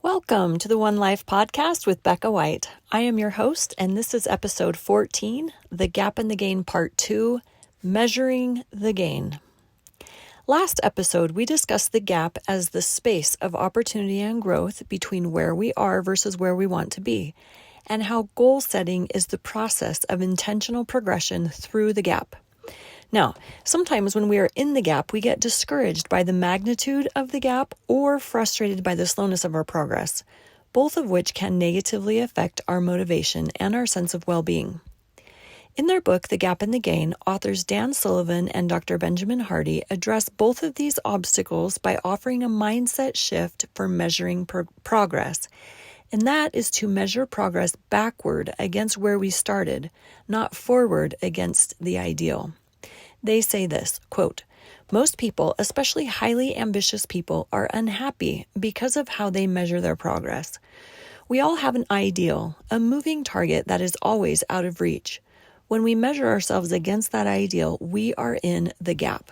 Welcome to the One Life podcast with Behka White. I am your host, and this is episode 14, The Gap and the Gain Part 2, Measuring the Gain. Last episode, we discussed the gap as the space of opportunity and growth between where we are versus where we want to be, and how goal setting is the process of intentional progression through the gap. Now, sometimes when we are in the gap, we get discouraged by the magnitude of the gap or frustrated by the slowness of our progress, both of which can negatively affect our motivation and our sense of well-being. In their book, The Gap and the Gain, authors Dan Sullivan and Dr. Benjamin Hardy address both of these obstacles by offering a mindset shift for measuring progress, and that is to measure progress backward against where we started, not forward against the ideal. They say this, quote, "Most people, especially highly ambitious people, are unhappy because of how they measure their progress. We all have an ideal, a moving target that is always out of reach. When we measure ourselves against that ideal, we are in the gap.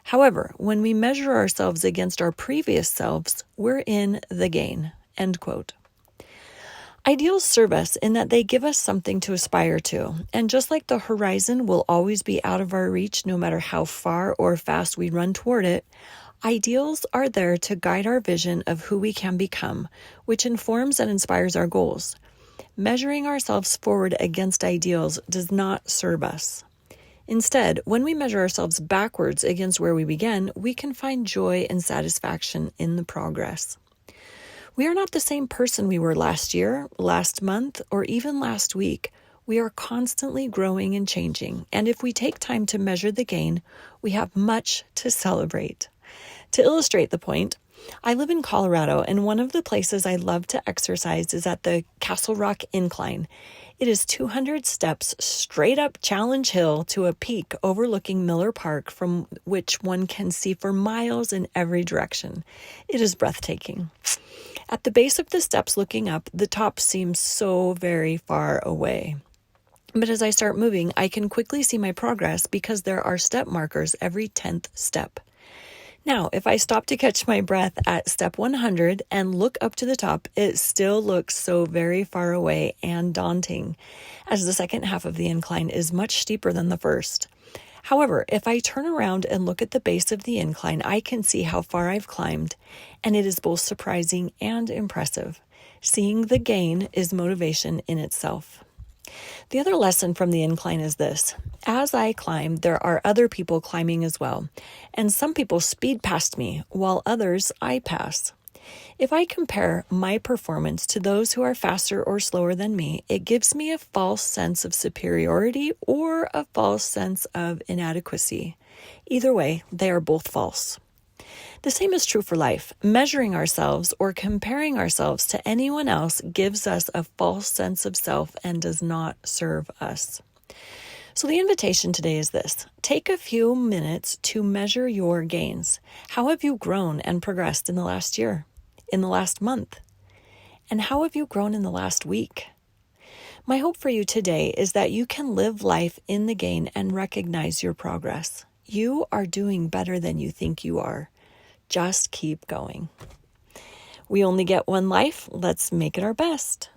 However, when we measure ourselves against our previous selves, we're in the gain," end quote. Ideals serve us in that they give us something to aspire to, and just like the horizon will always be out of our reach no matter how far or fast we run toward it, ideals are there to guide our vision of who we can become, which informs and inspires our goals. Measuring ourselves forward against ideals does not serve us. Instead, when we measure ourselves backwards against where we began, we can find joy and satisfaction in the progress. We are not the same person we were last year, last month, or even last week. We are constantly growing and changing, and if we take time to measure the gain, we have much to celebrate. To illustrate the point, I live in Colorado, and one of the places I love to exercise is at the Castle Rock Incline. It is 200 steps straight up Challenge Hill to a peak overlooking Miller Park from which one can see for miles in every direction. It is breathtaking. At the base of the steps looking up, the top seems so very far away. But as I start moving, I can quickly see my progress because there are step markers every 10th step. Now, if I stop to catch my breath at step 100 and look up to the top, it still looks so very far away and daunting, as the second half of the incline is much steeper than the first. However, if I turn around and look at the base of the incline, I can see how far I've climbed, and it is both surprising and impressive. Seeing the gain is motivation in itself. The other lesson from the incline is this. As I climb, there are other people climbing as well, and some people speed past me, while others I pass. If I compare my performance to those who are faster or slower than me, it gives me a false sense of superiority or a false sense of inadequacy. Either way, they are both false. The same is true for life. Measuring ourselves or comparing ourselves to anyone else gives us a false sense of self and does not serve us. So the invitation today is this. Take a few minutes to measure your gains. How have you grown and progressed in the last year, in the last month? And how have you grown in the last week? My hope for you today is that you can live life in the gain and recognize your progress. You are doing better than you think you are. Just keep going. We only get one life. Let's make it our best.